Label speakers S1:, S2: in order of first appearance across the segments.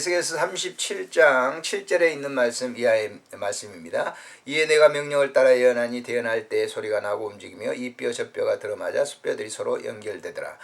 S1: 에스겔서 37장 7절에 있는 말씀 이하의 말씀입니다. 이에 내가 명령을 따라 예언하니 대언할 때 소리가 나고 움직이며 이 뼈 저 뼈가 들어맞아 숫뼈들이 서로 연결되더라.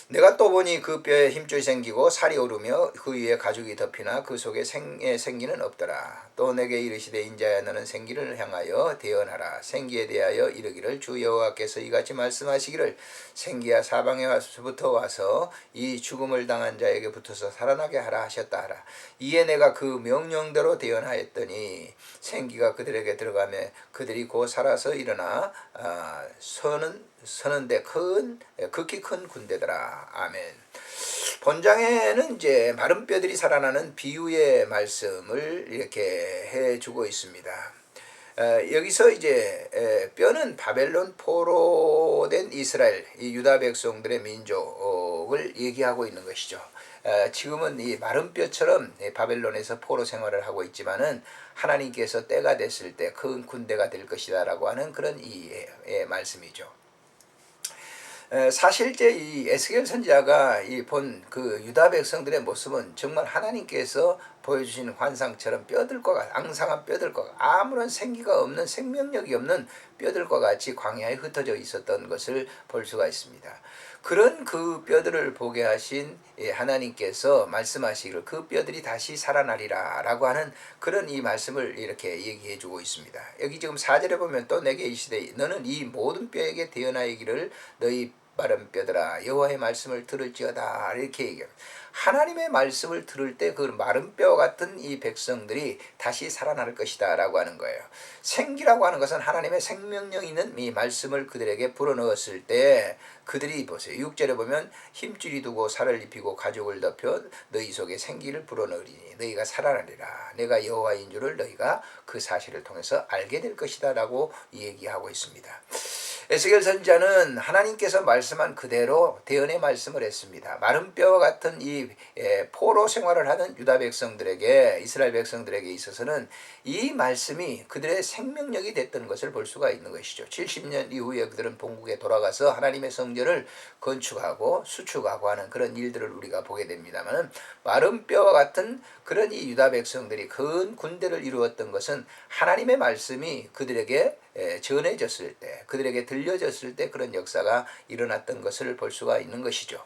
S1: 내가 또 보니 그 뼈에 힘줄이 생기고 살이 오르며 그 위에 가죽이 덮이나 그 속에 생기는 없더라. 또 내게 이르시되 인자야 너는 생기를 향하여 대언하라. 생기에 대하여 이르기를 주 여호와께서 이같이 말씀하시기를 생기야 사방에서부터 와서 이 죽음을 당한 자에게 붙어서 살아나게 하라 하셨다 하라. 이에 내가 그 명령대로 대언하였더니 생기가 그들에게 들어가며 그들이 곧 살아서 일어나 서는데 극히 큰 군대더라. 아멘. 본장에는 이제 마른 뼈들이 살아나는 비유의 말씀을 이렇게 해주고 있습니다. 여기서 이제 뼈는 바벨론 포로된 이스라엘, 이 유다 백성들의 민족을 얘기하고 있는 것이죠. 지금은 이 마른 뼈처럼 바벨론에서 포로 생활을 하고 있지만은 하나님께서 때가 됐을 때 큰 군대가 될 것이다라고 하는 그런 이의 말씀이죠. 사실제 이 에스겔 선지자가 본 그 유다 백성들의 모습은 정말 하나님께서 보여주신 환상처럼 뼈들과 앙상한 뼈들과 아무런 생기가 없는 생명력이 없는 뼈들과 같이 광야에 흩어져 있었던 것을 볼 수가 있습니다. 그런 그 뼈들을 보게 하신 하나님께서 말씀하시기를 그 뼈들이 다시 살아나리라 라고 하는 그런 이 말씀을 이렇게 얘기해 주고 있습니다. 여기 지금 4절에 보면 또 내게 이르시되 너는 이 모든 뼈에게 대언하기를 너희 마른 뼈들아 여호와의 말씀을 들을지어다 이렇게 얘기합니다. 하나님의 말씀을 들을 때 그 마른 뼈 같은 이 백성들이 다시 살아날 것이다 라고 하는 거예요. 생기라고 하는 것은 하나님의 생명력 있는 이 말씀을 그들에게 불어넣었을 때 그들이 보세요. 6절에 보면 힘줄이 두고 살을 입히고 가죽을 덮여 너희 속에 생기를 불어넣으리니 너희가 살아나리라. 내가 여호와인 줄을 너희가 그 사실을 통해서 알게 될 것이다 라고 얘기하고 있습니다. 에스겔 선지자는 하나님께서 말씀한 그대로 대언의 말씀을 했습니다. 마른 뼈와 같은 이 포로 생활을 하는 유다 백성들에게 이스라엘 백성들에게 있어서는 이 말씀이 그들의 생명력이 됐던 것을 볼 수가 있는 것이죠. 70년 이후에 그들은 본국에 돌아가서 하나님의 성전을 건축하고 수축하고 하는 그런 일들을 우리가 보게 됩니다만 마른 뼈와 같은 그런 이 유다 백성들이 큰 군대를 이루었던 것은 하나님의 말씀이 그들에게 전해졌을 때 그들에게 들려졌을 때 그런 역사가 일어났던 것을 볼 수가 있는 것이죠.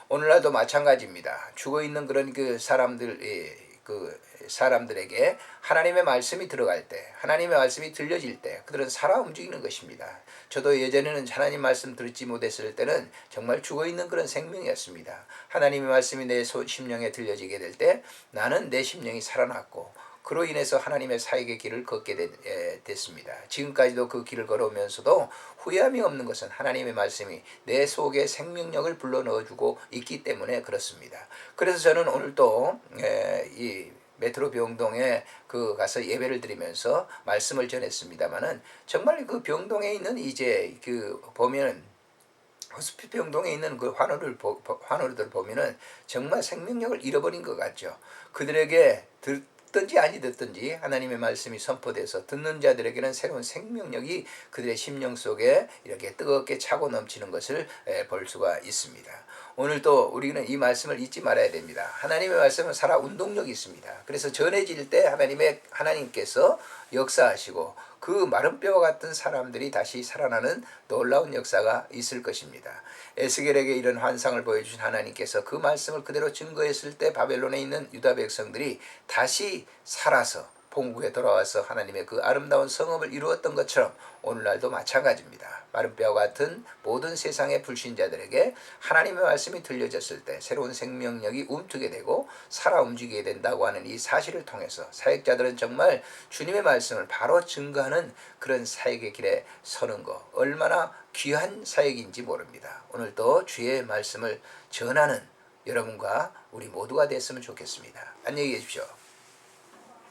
S1: 오늘날도 마찬가지입니다. 죽어있는 그런 그 사람들에게 하나님의 말씀이 들어갈 때 하나님의 말씀이 들려질 때 그들은 살아 움직이는 것입니다. 저도 예전에는 하나님 말씀 듣지 못했을 때는 정말 죽어있는 그런 생명이었습니다. 하나님의 말씀이 내 심령에 들려지게 될 때 나는 내 심령이 살아났고 그로 인해서 하나님의 사역의 길을 걷게 됐습니다. 지금까지도 그 길을 걸어오면서도 후회함이 없는 것은 하나님의 말씀이 내 속에 생명력을 불러넣어주고 있기 때문에 그렇습니다. 그래서 저는 오늘 또 이 메트로 병동에 가서 예배를 드리면서 말씀을 전했습니다만은 정말 그 병동에 있는 이제 보면 호스피 병동에 있는 그 환우들 보면은 정말 생명력을 잃어버린 것 같죠. 그들에게 듣든지 아니 듣든지 하나님의 말씀이 선포돼서 듣는 자들에게는 새로운 생명력이 그들의 심령 속에 이렇게 뜨겁게 차고 넘치는 것을 볼 수가 있습니다. 오늘 또 우리는 이 말씀을 잊지 말아야 됩니다. 하나님의 말씀은 살아 운동력이 있습니다. 그래서 전해질 때 하나님께서 역사하시고 그 마른 뼈와 같은 사람들이 다시 살아나는 놀라운 역사가 있을 것입니다. 에스겔에게 이런 환상을 보여주신 하나님께서 그 말씀을 그대로 증거했을 때 바벨론에 있는 유다 백성들이 다시 살아서 본국에 돌아와서 하나님의 그 아름다운 성읍을 이루었던 것처럼 오늘날도 마찬가지입니다. 마른 뼈와 같은 모든 세상의 불신자들에게 하나님의 말씀이 들려졌을 때 새로운 생명력이 움트게 되고 살아 움직이게 된다고 하는 이 사실을 통해서 사역자들은 정말 주님의 말씀을 바로 증거하는 그런 사역의 길에 서는 것 얼마나 귀한 사역인지 모릅니다. 오늘도 주의 말씀을 전하는 여러분과 우리 모두가 됐으면 좋겠습니다. 안녕히 계십시오.